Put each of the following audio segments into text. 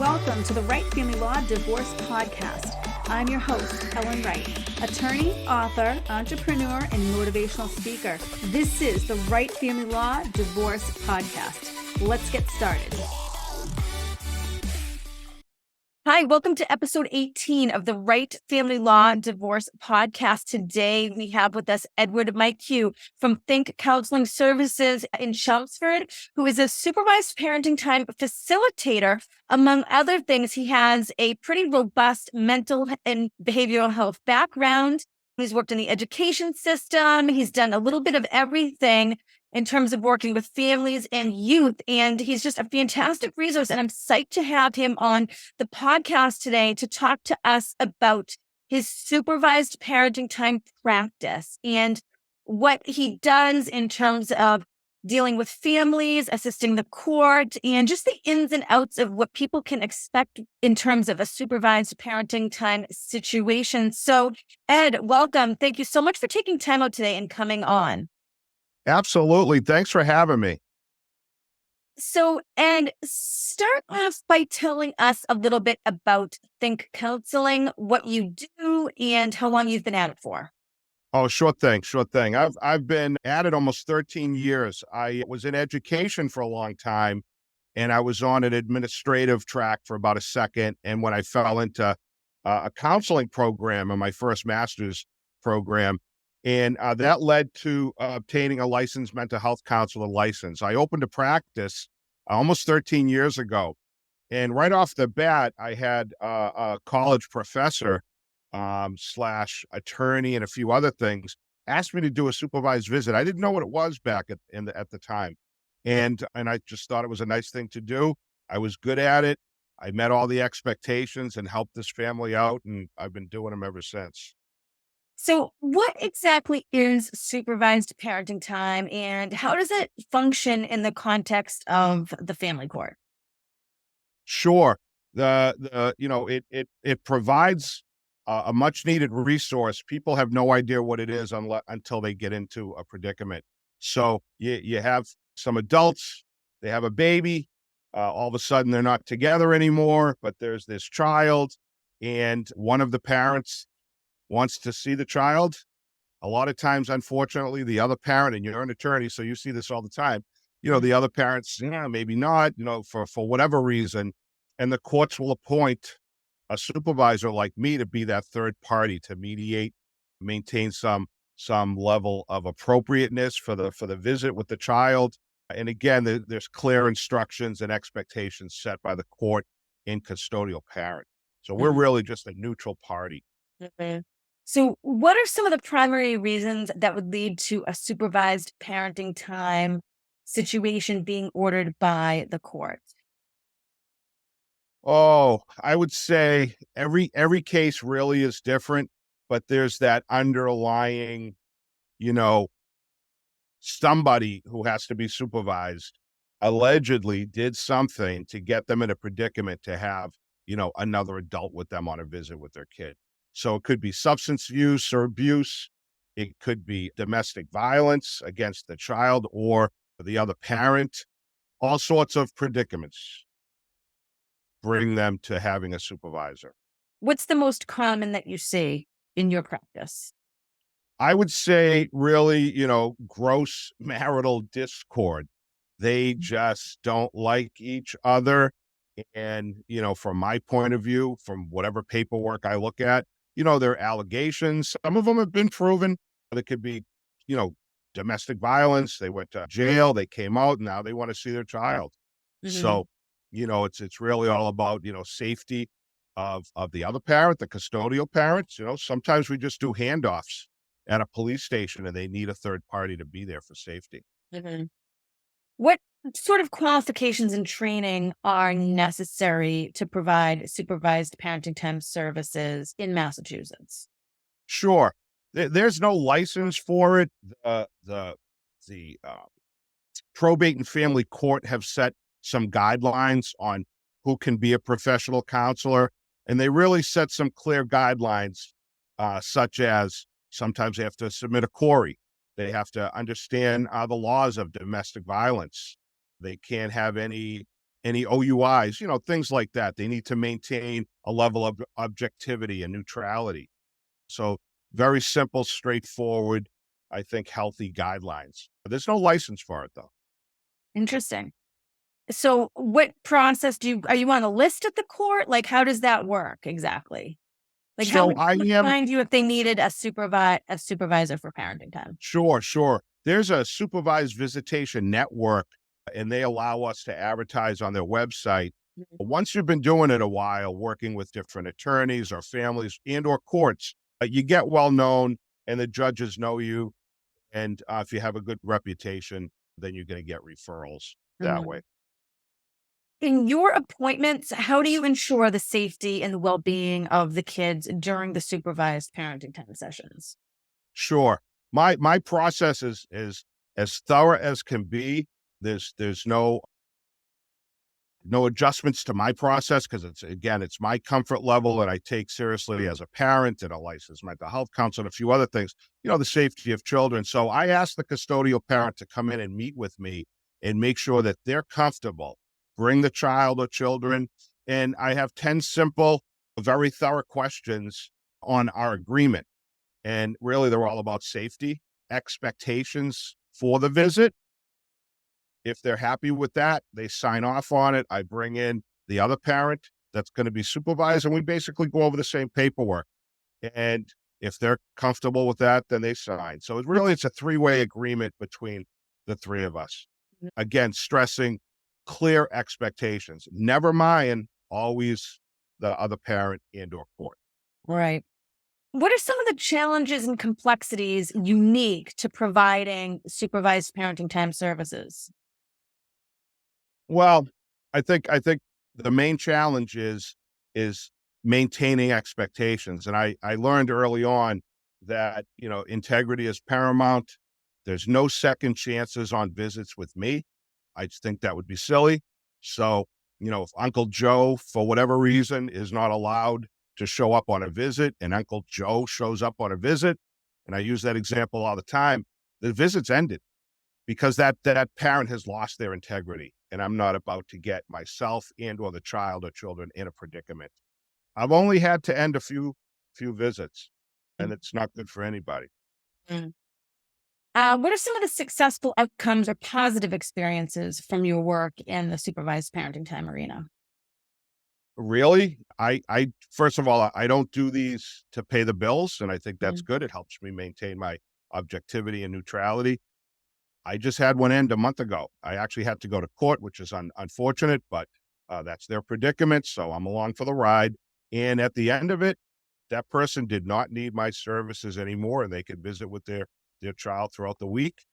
Welcome to the Wright Family Law Divorce Podcast. I'm your host, Ellen Wright, attorney, author, entrepreneur, and motivational speaker. This is the Wright Family Law Divorce Podcast. Let's get started. Hi, welcome to episode 18 of the Wright Family Law Divorce Podcast. Today, we have with us Edward Mayhew from Think Counseling Services in Chelmsford, who is a supervised parenting time facilitator. Among other things, he has a pretty robust mental and behavioral health background. He's worked in the education system. He's done a little bit of everything in terms of working with families and youth. And he's just a fantastic resource. And I'm psyched to have him on the podcast today to talk to us about his supervised parenting time practice and what he does in terms of dealing with families, assisting the court, and just the ins and outs of what people can expect in terms of a supervised parenting time situation. So, Ed, welcome. Thank you so much for taking time out today and coming on. Absolutely. Thanks for having me. So, Ed, start off by telling us a little bit about Think Counseling, what you do, and how long you've been at it for. Oh, sure thing. I've been at it almost 13 years. I was in education for a long time, and I was on an administrative track for about a second. And when I fell into a counseling program in my first master's program, and that led to obtaining a licensed mental health counselor license. I opened a practice almost 13 years ago. And right off the bat, I had a college professor slash attorney and a few other things asked me to do a supervised visit. I didn't know what it was back at the time. And I just thought it was a nice thing to do. I was good at it. I met all the expectations and helped this family out. And I've been doing them ever since. So what exactly is supervised parenting time and how does it function in the context of the family court? Sure. It provides a much needed resource. People have no idea what it is until they get into a predicament. So you have some adults, they have a baby, all of a sudden they're not together anymore, but there's this child and one of the parents wants to see the child. A lot of times, unfortunately, the other parent, and you're an attorney, so you see this all the time, the other parents, maybe not, for whatever reason, and the courts will appoint a supervisor like me to be that third party to mediate, maintain some level of appropriateness for the visit with the child. And again, there's clear instructions and expectations set by the court and custodial parent. So we're really just a neutral party. Mm-hmm. So what are some of the primary reasons that would lead to a supervised parenting time situation being ordered by the court? Oh, I would say every case really is different, but there's that underlying, somebody who has to be supervised allegedly did something to get them in a predicament to have, another adult with them on a visit with their kid. So it could be substance use or abuse. It could be domestic violence against the child or the other parent. All sorts of predicaments bring them to having a supervisor. What's the most common that you see in your practice? I would say really, gross marital discord. They just don't like each other. And, from my point of view, from whatever paperwork I look at, there are allegations. Some of them have been proven. There could be, domestic violence. They went to jail. They came out. And now they want to see their child. Mm-hmm. So, it's really all about, safety of the other parent, the custodial parents. Sometimes we just do handoffs at a police station and they need a third party to be there for safety. Mm-hmm. What sort of qualifications and training are necessary to provide supervised parenting time services in Massachusetts? Sure. There's no license for it. The probate and family court have set some guidelines on who can be a professional counselor, and they really set some clear guidelines, such as sometimes they have to submit a query. They have to understand the laws of domestic violence. They can't have any any OUIs, things like that. They need to maintain a level of objectivity and neutrality. So very simple, straightforward, I think healthy guidelines. There's no license for it though. Interesting. So what process are you on a list at the court? Like, how does that work exactly? Like, how So would I someone am find you if they needed a supervisor for parenting time? sure. There's a supervised visitation network, and they allow us to advertise on their website. Mhm. Once you've been doing it a while, working with different attorneys or families and or courts, you get well known, and the judges know you. And if you have a good reputation, then you're going to get referrals that way. Mhm. In your appointments, how do you ensure the safety and the well-being of the kids during the supervised parenting time sessions? Sure. My process is as thorough as can be. There's no adjustments to my process because it's my comfort level that I take seriously as a parent and a licensed mental health counselor and a few other things, the safety of children. So I ask the custodial parent to come in and meet with me and make sure that they're comfortable. Bring the child or children. And I have 10 simple, very thorough questions on our agreement. And really, they're all about safety, expectations for the visit. If they're happy with that, they sign off on it. I bring in the other parent that's going to be supervised, and we basically go over the same paperwork. And if they're comfortable with that, then they sign. So it's a three-way agreement between the three of us. Again, stressing clear expectations. Never mine, always the other parent and or court. Right. What are some of the challenges and complexities unique to providing supervised parenting time services? Well, I think the main challenge is maintaining expectations. And I learned early on that, integrity is paramount. There's no second chances on visits with me. I just think that would be silly. So, if Uncle Joe, for whatever reason, is not allowed to show up on a visit and Uncle Joe shows up on a visit, and I use that example all the time, the visit's ended because that parent has lost their integrity, and I'm not about to get myself and or the child or children in a predicament. I've only had to end a few visits, and it's not good for anybody. Mm. What are some of the successful outcomes or positive experiences from your work in the supervised parenting time arena? Really, I first of all, I don't do these to pay the bills, and I think that's Mm. good. It helps me maintain my objectivity and neutrality. I just had one end a month ago. I actually had to go to court, which is unfortunate, but that's their predicament. So I'm along for the ride. And at the end of it, that person did not need my services anymore, and they could visit with their child throughout the week,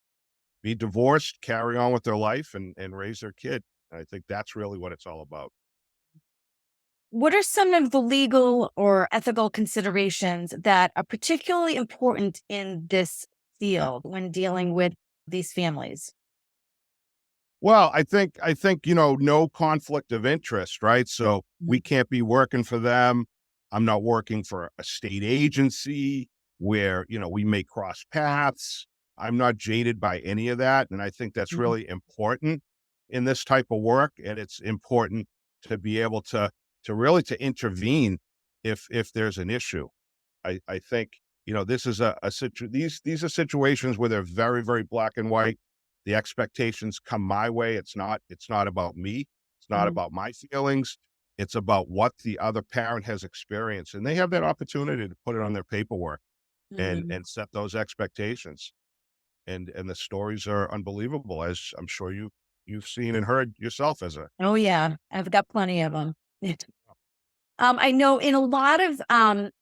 be divorced, carry on with their life, and raise their kid. I think that's really what it's all about. What are some of the legal or ethical considerations that are particularly important in this field when dealing with these families? Well, I think, no conflict of interest, right? So we Mhm. can't be working for them. I'm not working for a state agency where, we may cross paths. I'm not jaded by any of that. And I think that's Mhm. really important in this type of work. And it's important to be able to really to intervene if there's an issue. I think, this is these are situations where they're very, very black and white. The expectations come my way. It's not about me. It's not Mhm. about my feelings. It's about what the other parent has experienced. And they have that opportunity to put it on their paperwork and Mhm. set those expectations. And the stories are unbelievable, as I'm sure you've seen and heard yourself as a Oh, yeah. I've got plenty of them. I know in a lot of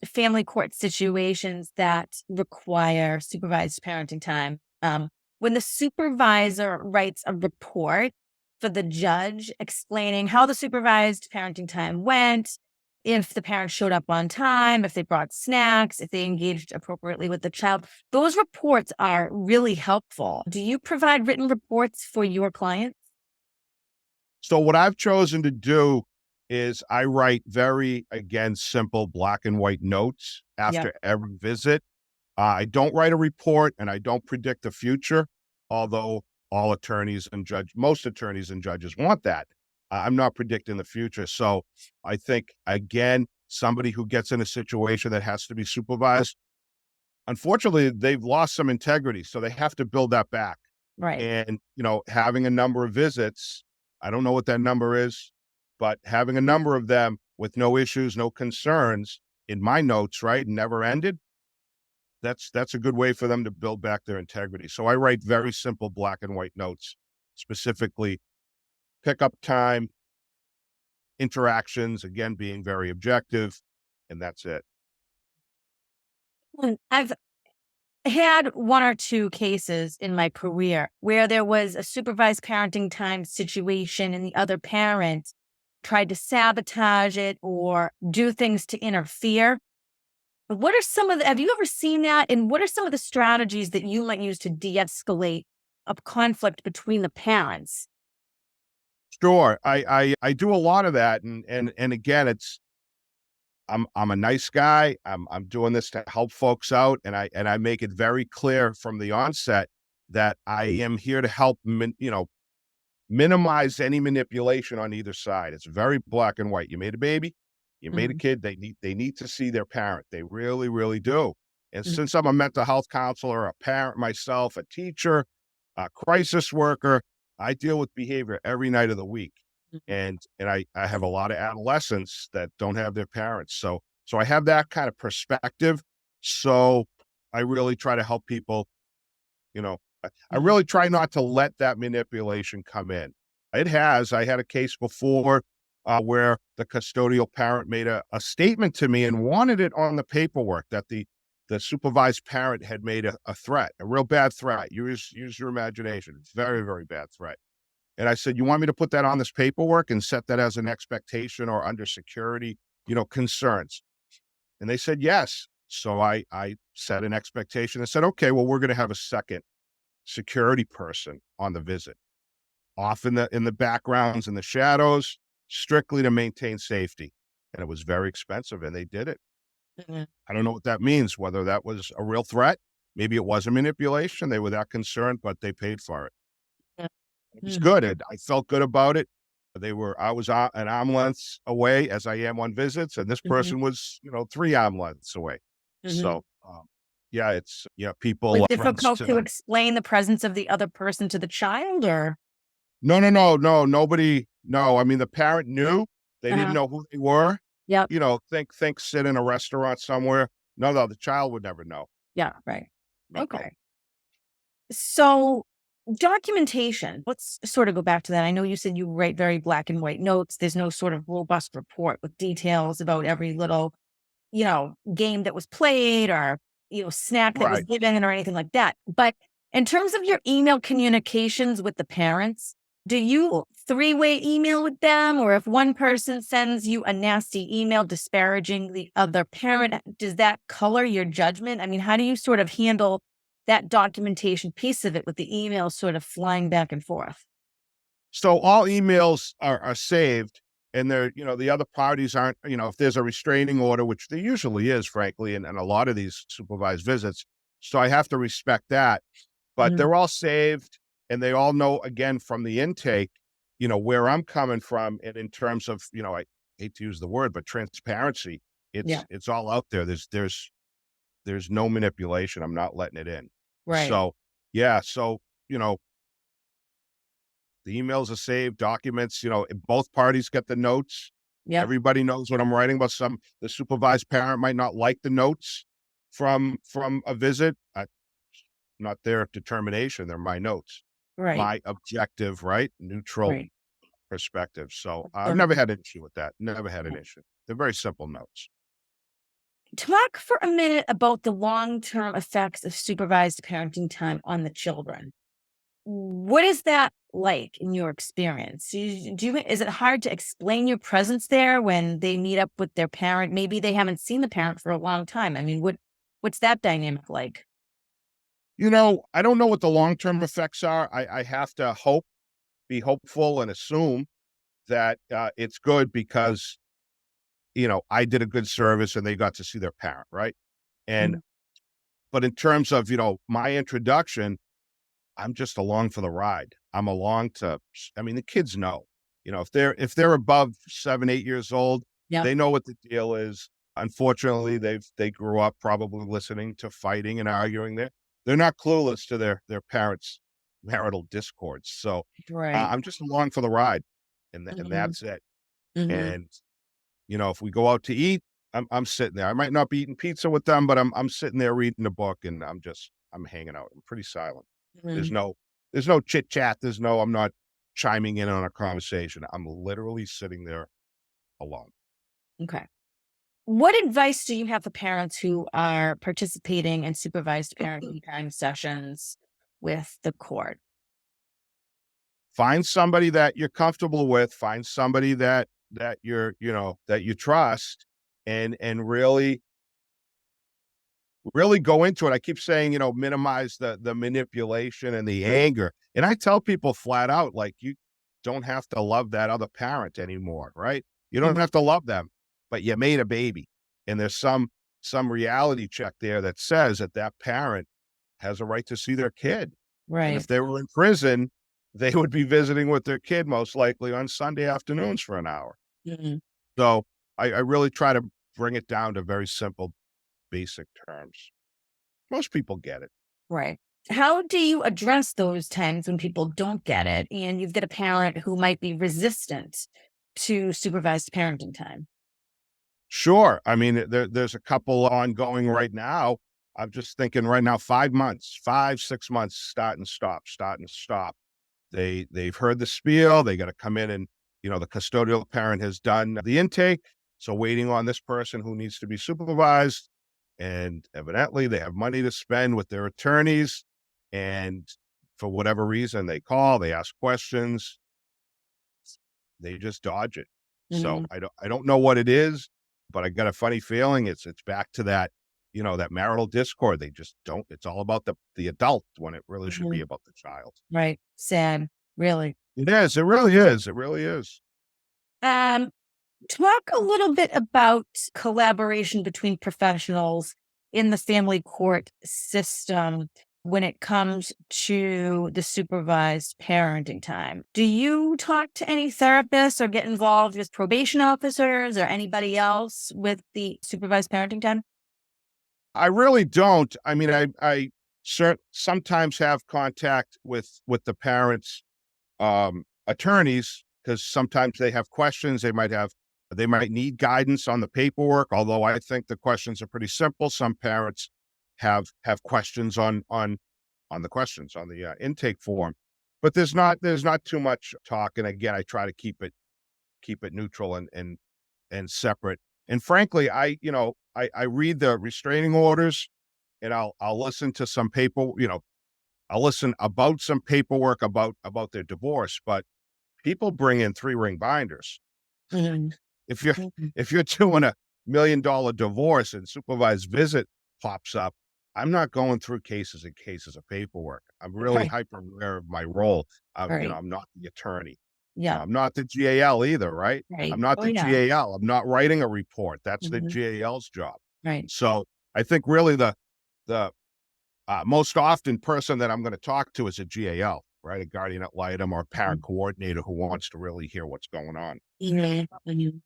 family court situations that require supervised parenting time, when the supervisor writes a report for the judge explaining how the supervised parenting time went, if the parent showed up on time, if they brought snacks, if they engaged appropriately with the child, those reports are really helpful. Do you provide written reports for your clients? So what I've chosen to do is I write very, again, simple black and white notes Yep. after every visit. I don't write a report and I don't predict the future, although most attorneys and judges want that. I'm not predicting the future. So I think, again, somebody who gets in a situation that has to be supervised, unfortunately, they've lost some integrity. So they have to build that back. Right. And, having a number of visits, I don't know what that number is, but having a number of them with no issues, no concerns in my notes, right, never ended. That's a good way for them to build back their integrity. So I write very simple black and white notes, specifically pickup time, interactions, again, being very objective, and that's it. I've had one or two cases in my career where there was a supervised parenting time situation and the other parent tried to sabotage it or do things to interfere. What are some of the, have you ever seen that? And what are some of the strategies that you might use to de-escalate a conflict between the parents? Sure, I do a lot of that, and again, I'm a nice guy. I'm doing this to help folks out, and I make it very clear from the onset that I am here to help minimize any manipulation on either side. It's very black and white. You made a baby, you made a Mhm, kid. They need to see their parent. They really, really do. And mhm, since I'm a mental health counselor, a parent myself, a teacher, a crisis worker, I deal with behavior every night of the week. mhm, And I have a lot of adolescents that don't have their parents. So I have that kind of perspective. So I really try to help people, you know, I mhm. really try not to let that manipulation come in. I had a case before where the custodial parent made a statement to me and wanted it on the paperwork that the supervised parent had made a threat, a real bad threat. Use your imagination. Very, very bad threat. And I said, you want me to put that on this paperwork and set that as an expectation or under security, concerns? And they said, yes. So I set an expectation and said, okay, well, we're going to have a second security person on the visit, off in the backgrounds and the shadows, strictly to maintain safety. And it was very expensive, and they did it. Mhm. I don't know what that means, whether that was a real threat. Maybe it was a manipulation. They were that concerned, but they paid for it. Yeah. It was Mhm, good. I felt good about it. I was an arm lengths away as I am on visits, and this mhm, person was, 3 arm lengths away. mhm. So, yeah, people Was it friends difficult to to, explain the presence of the other person to the child or? no, no, no, no, nobody, no. I mean, the parent knew. They didn't Uh-huh. know who they were. Yep. Think sit in a restaurant somewhere. No, no, the child would never know. Yeah. Right. No. Okay. So documentation, let's sort of go back to that. I know you said you write very black and white notes. There's no sort of robust report with details about every little, game that was played or, snack that was Right. given or anything like that. But in terms of your email communications with the parents, do you three-way email with them? Or if one person sends you a nasty email disparaging the other parent, does that color your judgment? I mean, how do you sort of handle that documentation piece of it with the emails sort of flying back and forth? So all emails are saved, and the other parties aren't, if there's a restraining order, which there usually is, frankly, and a lot of these supervised visits. So I have to respect that. But Mhm. they're all saved, and they all know, again, from the intake, where I'm coming from, and in terms of, I hate to use the word, but transparency. Yeah. It's all out there. There's no manipulation. I'm not letting it in. Right. So yeah, so you know, the emails are saved, documents, both parties get the notes. Yep. Everybody knows what I'm writing about. The supervised parent might not like the notes from a visit. Not their determination. They're my notes, Right. my objective, right? Neutral Right. perspective. So I've Um, never had an issue with that. Never had an issue. They're very simple notes. Talk for a minute about the long-term effects of supervised parenting time on the children. What is that like in your experience? Is it hard to explain your presence there when they meet up with their parent? Maybe they haven't seen the parent for a long time. I mean, what's that dynamic like? I don't know what the long term effects are. I have to be hopeful, and assume that it's good because I did a good service and they got to see their parent, right? And Mhm. but in terms of my introduction, I'm just along for the ride. I'm along to. I mean, the kids know. if they're above 7, 8 years old, Yeah. they know what the deal is. Unfortunately, they grew up probably listening to fighting and arguing. They're not clueless to their parents' marital discords. So Right. I'm just along for the ride, and Hmm. that's it. Hmm. And if we go out to eat, I'm sitting there. I might not be eating pizza with them, but I'm sitting there reading a book, and I'm hanging out. I'm pretty silent. There's Hmm. no there's no chit chat. I'm not chiming in on a conversation. I'm literally sitting there alone. Okay. What advice do you have for parents who are participating in supervised parenting time sessions with the court? Find somebody that you're comfortable with. Find somebody that you trust, and really go into it. I keep saying, minimize the manipulation and the anger. And I tell people flat out, like, you don't have to love that other parent anymore, right? You don't Mhm. have to love them, but you made a baby. And there's some reality check there that says that parent has a right to see their kid. And Right. if they were in prison, they would be visiting with their kid most likely on Sunday afternoons for an hour. Mhm. So I really try to bring it down to very simple, basic terms. Most people get it. Right. How do you address those times when people don't get it and you've got a parent who might be resistant to supervised parenting time? Sure. I mean, there's a couple ongoing right now. I'm just thinking right now, 5 months, 5, 6 months, start and stop. They've heard the spiel. They got to come in, and the custodial parent has done the intake. So waiting on this person who needs to be supervised, and evidently they have money to spend with their attorneys. And for whatever reason, they call, they ask questions, they just dodge it. So Mhm. I don't know what it is, but I got a funny feeling it's back to that marital discord. They just don't. It's all about the adult when it really should be Mhm. about the child. Right. Sad. Really. It is. It really is. It really is. Um, Talk a little bit about collaboration between professionals in the family court system when it comes to the supervised parenting time. Do you talk to any therapists or get involved with probation officers or anybody else with the supervised parenting time? I really don't. I mean, I sometimes have contact with the parents' attorneys, because sometimes they have questions. They might need guidance on the paperwork. Although I think the questions are pretty simple. Some parents have questions on the questions on the intake form, but there's not too much talk. And again, I try to keep it neutral and separate. And frankly, I read the restraining orders, and I'll listen to some I'll listen about some paperwork about their divorce. But people bring in 3-ring binders. Mhm. If you're Mhm. if you're doing a $1 million divorce and supervised visit pops up, I'm not going through cases and cases of paperwork. I'm really Right. hyper aware of my role. Right. I'm not the attorney. Yeah. I'm not the GAL either, right? I'm Right. not Oh, the yeah. GAL. I'm not writing a report. That's the Mhm. GAL's job. Right. So I think really the most often person that I'm going to talk to is a GAL, right? A guardian ad litem or a parent Mhm. coordinator who wants to really hear what's going on. Mhm. Mhm.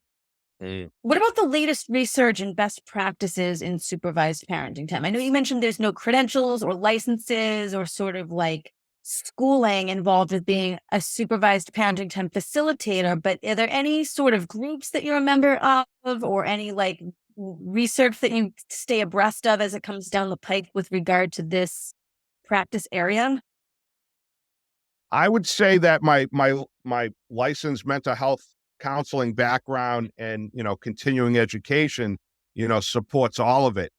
Mm. What about the latest research and best practices in supervised parenting time? I know you mentioned there's no credentials or licenses or sort of like schooling involved with being a supervised parenting time facilitator, but are there any sort of groups that you're a member of or any like research that you stay abreast of as it comes down the pike with regard to this practice area? I would say that my licensed mental health counseling background and continuing education supports all of it.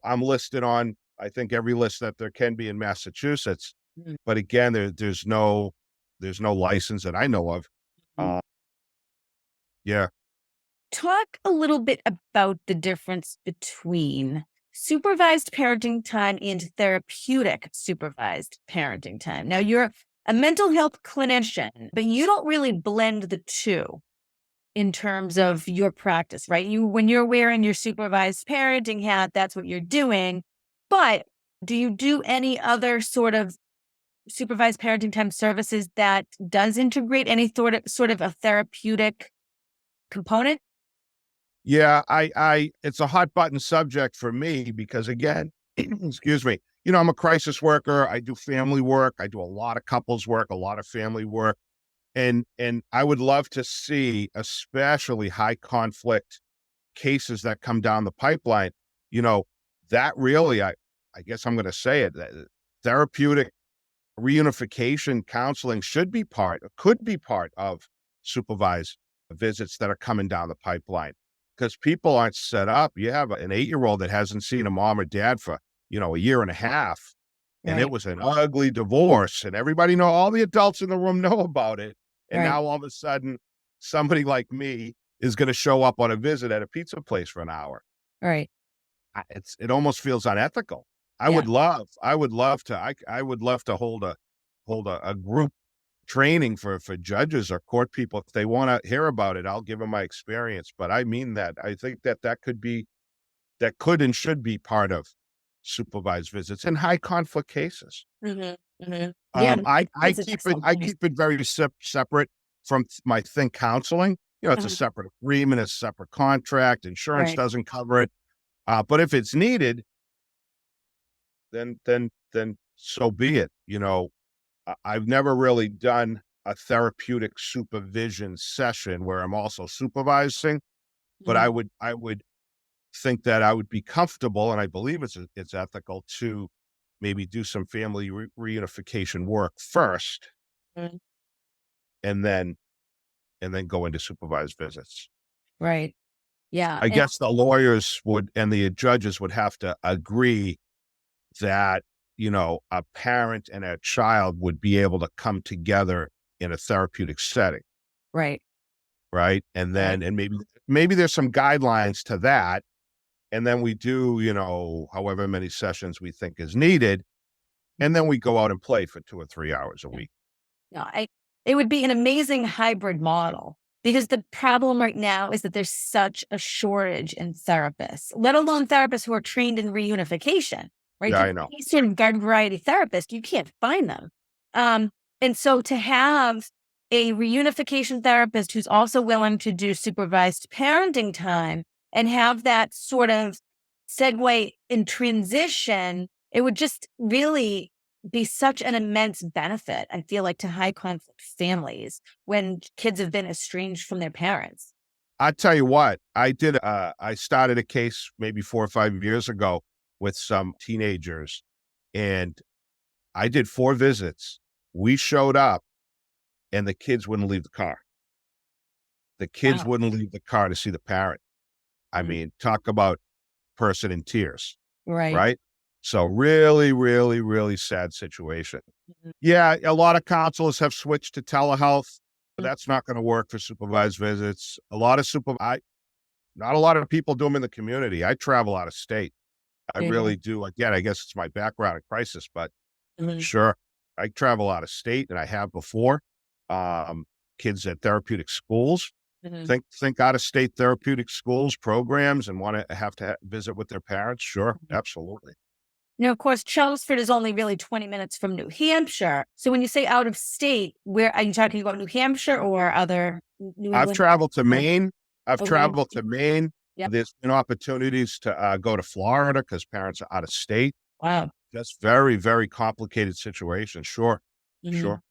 I'm listed on, I think, every list that there can be in Massachusetts, but again, there's no license that I know of. Mhm. Uh, yeah, Talk a little bit about the difference between supervised parenting time and therapeutic supervised parenting time. Now, you're a mental health clinician, but you don't really blend the two in terms of your practice, right? When you're wearing your supervised parenting hat, that's what you're doing. But do you do any other sort of supervised parenting time services that does integrate any sort of a therapeutic component? Yeah, it's a hot button subject for me because again, excuse me, I'm a crisis worker. I do family work. I do a lot of couples work, a lot of family work. And I would love to see, especially high conflict cases that come down the pipeline, you know, that really, I guess I'm going to say it, that therapeutic reunification counseling could be part of supervised visits that are coming down the pipeline because people aren't set up. You have an 8-year-old that hasn't seen a mom or dad for, a year and a half. And it Right. was an ugly divorce and all the adults in the room know about it. And Right. now all of a sudden, somebody like me is going to show up on a visit at a pizza place for an hour. Right. It almost feels unethical. Yeah. I would love to, I would love to hold a group training for judges or court people. If they want to hear about it, I'll give them my experience. But I mean that. I think that could and should be part of supervised visits in high conflict cases. Yeah. I That's an keep it excellent I point. keep it very separate from my think counseling. It's a Mhm. separate agreement, a separate contract. Insurance Right. doesn't cover it. But if it's needed, then so be it. I've never really done a therapeutic supervision session where I'm also supervising, but Mhm. I would think that I would be comfortable, and I believe it's ethical to maybe do some family reunification work first, Mhm. and then go into supervised visits. Right. Yeah. I And guess the lawyers would and the judges would have to agree that, a parent and a child would be able to come together in a therapeutic setting, right. right? And Right. then and maybe there's some guidelines to that, and then we do, however many sessions we think is needed, and then we go out and play for 2 or 3 hours a Yeah. week. No, it would be an amazing hybrid model because the problem right now is that there's such a shortage in therapists, let alone therapists who are trained in reunification, right? Yeah, Just I know. any sort of garden variety therapist, you can't find them. Um, and so to have a reunification therapist who's also willing to do supervised parenting time and have that sort of segue in transition, it would just really be such an immense benefit, I feel like, to high conflict families when kids have been estranged from their parents. I tell you what, I started a case maybe 4 or 5 years ago with some teenagers, and I did 4 visits. We showed up, and the kids wouldn't leave the car. The kids Wow. wouldn't leave the car to see the parent. I Mhm. mean, talk about person in tears, Right. right? So really, really, really sad situation. Mhm. Yeah, a lot of counselors have switched to telehealth. That's not gonna work for supervised visits. Not a lot of people do them in the community. I travel out of state. I Yeah. really do. Again, I guess it's my background in crisis, but Mhm. sure, I travel out of state and I have before. Um, Kids at therapeutic schools, Mhm. think out of state therapeutic schools programs and want to have to visit with their parents. Sure, Mhm. absolutely. Now, of course, Chelmsford is only really 20 minutes from New Hampshire. So when you say out of state, where are you talking about, New Hampshire or other New I've England? traveled to Maine. I've Okay. traveled to Maine. Yep. There's been opportunities to go to Florida because parents are out of state. Wow. That's very, very complicated situation. Sure, Mhm. sure.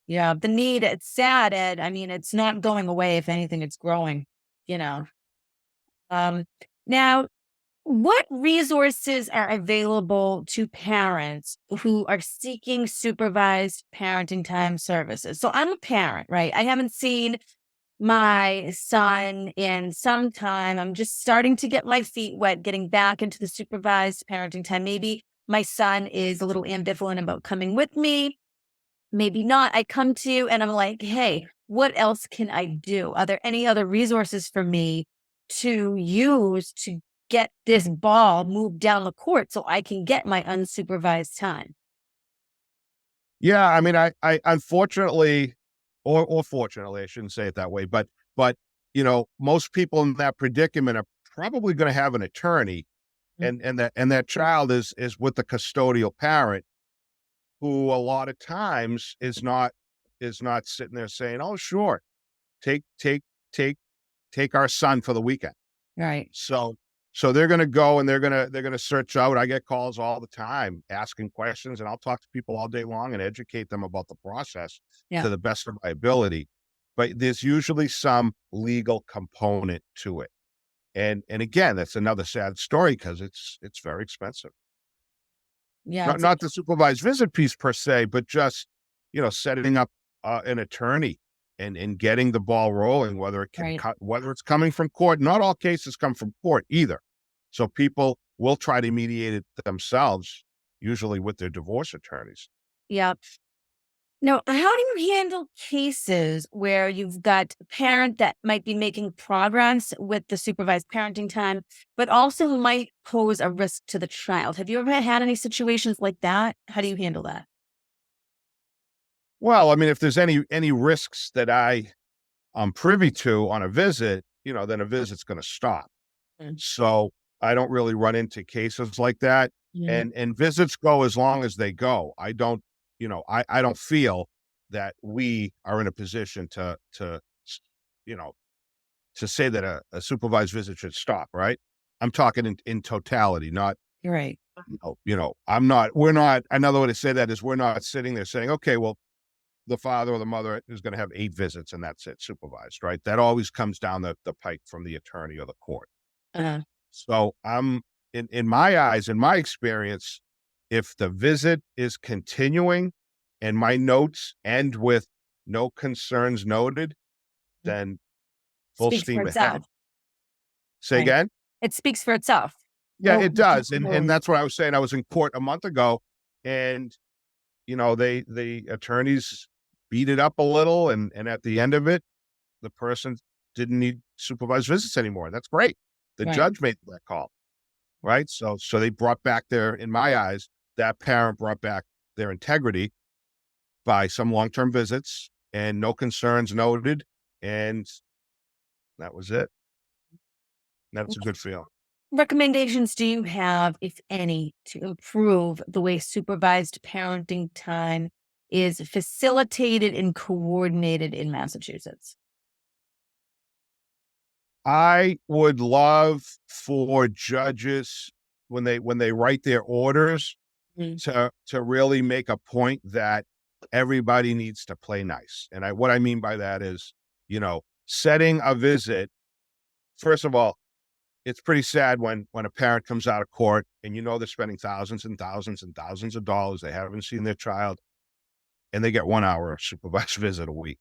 Yeah. The need, it's sad, Ed. I mean, it's not going away. If anything, it's growing, you know. Um, now, what resources are available to parents who are seeking supervised parenting time services? So I'm a parent, right? I haven't seen my son in some time. I'm just starting to get my feet wet, getting back into the supervised parenting time. Maybe my son is a little ambivalent about coming with me. Maybe not. I come to you and I'm like, hey, what else can I do? Are there any other resources for me to use to get this ball moved down the court so I can get my unsupervised time? Yeah, I mean, I unfortunately, or fortunately, I shouldn't say it that way, but most people in that predicament are probably going to have an attorney, Mm. and that child is with the custodial parent. who a lot of times is not sitting there saying, "Oh, sure, take take take take our son for the weekend." Right. So they're going to go and they're going to search out. I get calls all the time asking questions, and I'll talk to people all day long and educate them about the process Yeah. to the best of my ability. But there's usually some legal component to it. And again, that's another sad story because it's very expensive. Yeah. Not the supervised visit piece per se, but just, setting up an attorney and getting the ball rolling, whether it can Right. cut, whether it's coming from court. Not all cases come from court either. So people will try to mediate it themselves, usually with their divorce attorneys. Yeah. Now, how do you handle cases where you've got a parent that might be making progress with the supervised parenting time, but also might pose a risk to the child? Have you ever had any situations like that? How do you handle that? Well, I mean, if there's any risks that I'm privy to on a visit, then a visit's going to stop. Mm. So I don't really run into cases like that. Mhm. And visits go as long as they go. I don't feel that we are in a position you know, to say that a supervised visit should stop, right? I'm talking in totality, not, You're right. we're not, another way to say that is we're not sitting there saying, okay, well, the father or the mother is going to have 8 visits and that's it, supervised, right? That always comes down the pike from the attorney or the court. Uh, So I'm in my eyes, in my experience, if the visit is continuing and my notes end with no concerns noted, then full Speaks for steam ahead. itself. Say Right. again? It speaks for itself. Yeah, No, it does. And that's what I was saying. I was in court a month ago and the attorneys beat it up a little and at the end of it, the person didn't need supervised visits anymore. That's great. The right. judge made that call. Right? So they brought back in my eyes, that parent brought back their integrity by some long-term visits and no concerns noted, and that was it. That's a good feeling. Recommendations do you have, if any, to improve the way supervised parenting time is facilitated and coordinated in Massachusetts? I would love for judges when they write their orders Mm. to really make a point that everybody needs to play nice. And what I mean by that is, setting a visit. First of all, it's pretty sad when a parent comes out of court and they're spending thousands and thousands and thousands of dollars. They haven't seen their child and they get 1 hour of supervised visit a week.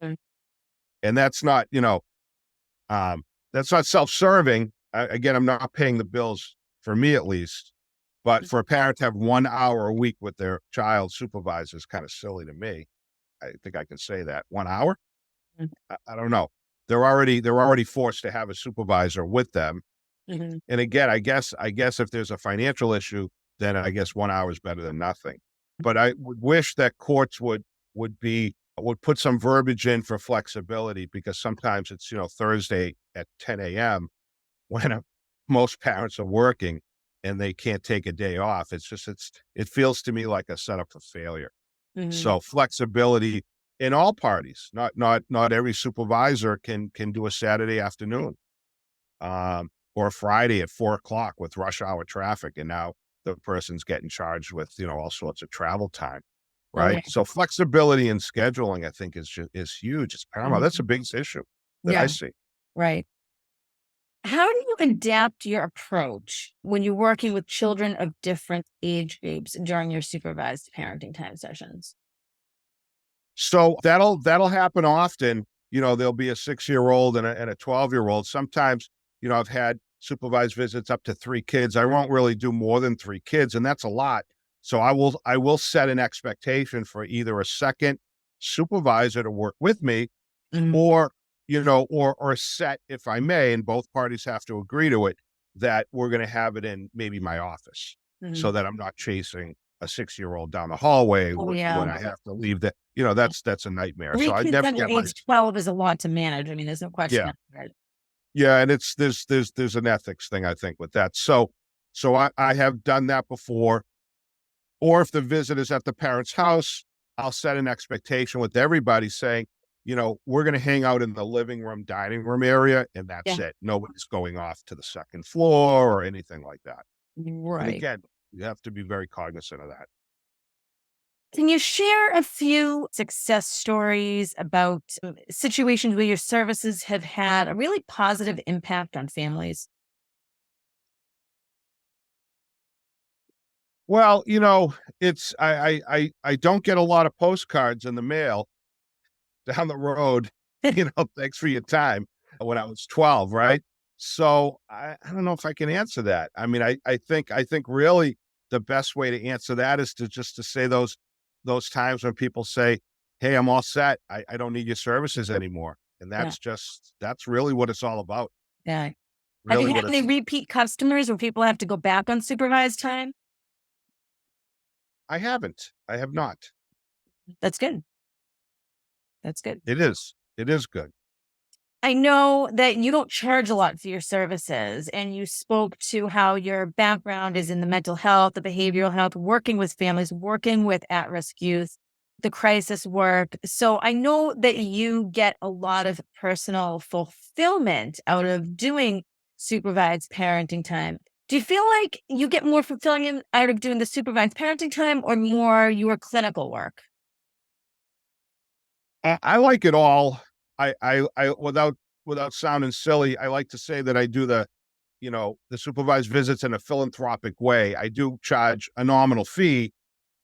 Mm. And that's not self-serving. Again, I'm not paying the bills for me at least, but for a parent to have 1 hour a week with their child supervised is kind of silly to me. I think I can say that 1 hour. Mm. I don't know. They're already forced to have a supervisor with them. Mhm. And again, I guess if there's a financial issue, then I guess 1 hour is better than nothing. But I would wish that courts would put some verbiage in for flexibility because sometimes it's Thursday at 10 a.m. when most parents are working and they can't take a day off. It feels to me like a setup for failure. Mhm. So flexibility in all parties. Not every supervisor can do a Saturday afternoon or a Friday at 4 o'clock with rush hour traffic. And now the person's getting charged with, all sorts of travel time. Oh, Right. yeah. So flexibility and scheduling, I think is huge. It's paramount. That's Mhm. a big issue that I Yeah. see. Right. How do you adapt your approach when you're working with children of different age groups during your supervised parenting time sessions? So that'll happen often. There'll be a 6-year-old and a 12-year-old. Sometimes, I've had supervised visits up to 3 kids. I won't really do more than 3 kids, and that's a lot. So I will set an expectation for either a second supervisor to work with me Mhm. or or set, if I may, and both parties have to agree to it, that we're going to have it in maybe my office Mhm. so that I'm not chasing a 6-year-old down the hallway Oh, when yeah. I have to leave that's a nightmare. So Three I kids never under get my age 12 is a lot to manage. I mean, there's no question yeah. about it. Yeah, and there's an ethics thing I think with that. So I have done that before. Or if the visit is at the parent's house, I'll set an expectation with everybody saying, we're going to hang out in the living room, dining room area, and that's Yeah. it. Nobody's going off to the second floor or anything like that. And Right. again, you have to be very cognizant of that. Can you share a few success stories about situations where your services have had a really positive impact on families? Well, it's I don't get a lot of postcards in the mail down the road. Thanks for your time when I was 12, right? So I don't know if I can answer that. I mean, I think really the best way to answer that is to say those times when people say, "Hey, I'm all set. I don't need your services anymore." And Yeah. that's really what it's all about. Yeah. Have Really you what had any it's repeat customers where people have to go back on supervised time? I haven't. I have not. That's good. That's good. It is. It is good. I know that you don't charge a lot for your services, and you spoke to how your background is in the mental health, the behavioral health, working with families, working with at risk youth, the crisis work. So I know that you get a lot of personal fulfillment out of doing supervised parenting time. Do you feel like you get more fulfillment out of doing the supervised parenting time or more your clinical work? I like it all. I without sounding silly, I like to say that I do the supervised visits in a philanthropic way. I do charge a nominal fee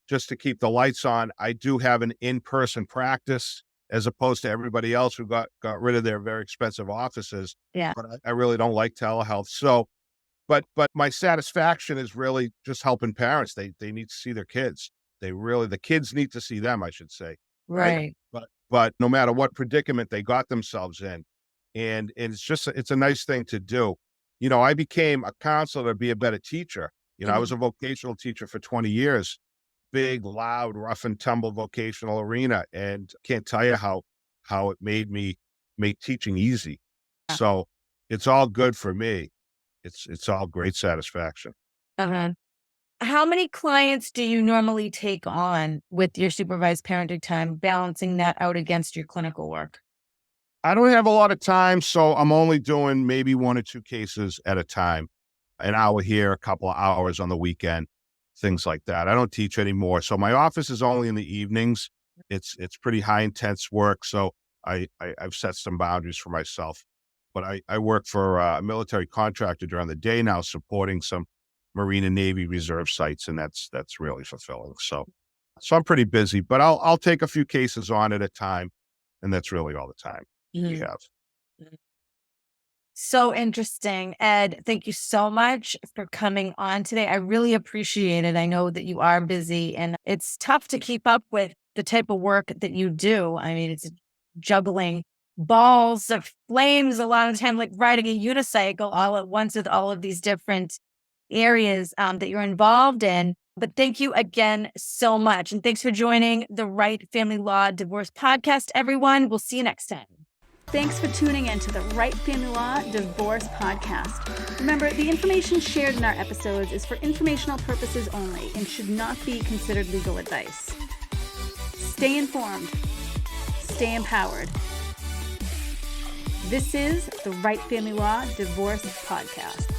just to keep the lights on. I do have an in-person practice as opposed to everybody else who got rid of their very expensive offices. Yeah. But I really don't like telehealth. So, but my satisfaction is really just helping parents. They need to see their kids. The kids need to see them, I should say, right? Right. But no matter what predicament they got themselves in, and it's a nice thing to do. I became a counselor to be a better teacher. I was Mhm. a vocational teacher for 20 years, big, loud, rough and tumble vocational arena, and can't tell you how it made me make teaching easy. Yeah. So it's all good for me. It's all great satisfaction. Uh-huh. How many clients do you normally take on with your supervised parenting time, balancing that out against your clinical work? I don't have a lot of time, so I'm only doing maybe 1 or 2 cases at a time. An hour here, a couple of hours on the weekend, things like that. I don't teach anymore. So my office is only in the evenings. It's pretty high intense work. So I've set some boundaries for myself. But I work for a military contractor during the day now, supporting some Marine and Navy reserve sites, and that's really fulfilling. So I'm pretty busy, but I'll take a few cases on at a time, and that's really all the time we Mhm. have. So interesting. Ed, thank you so much for coming on today. I really appreciate it. I know that you are busy and it's tough to keep up with the type of work that you do. I mean, it's juggling balls of flames a lot of the time, like riding a unicycle all at once with all of these different areas that you're involved in. But thank you again so much. And thanks for joining the Right Family Law Divorce Podcast, everyone. We'll see you next time. Thanks for tuning in to the Right Family Law Divorce Podcast. Remember, the information shared in our episodes is for informational purposes only and should not be considered legal advice. Stay informed. Stay empowered. This is the Right Family Law Divorce Podcast.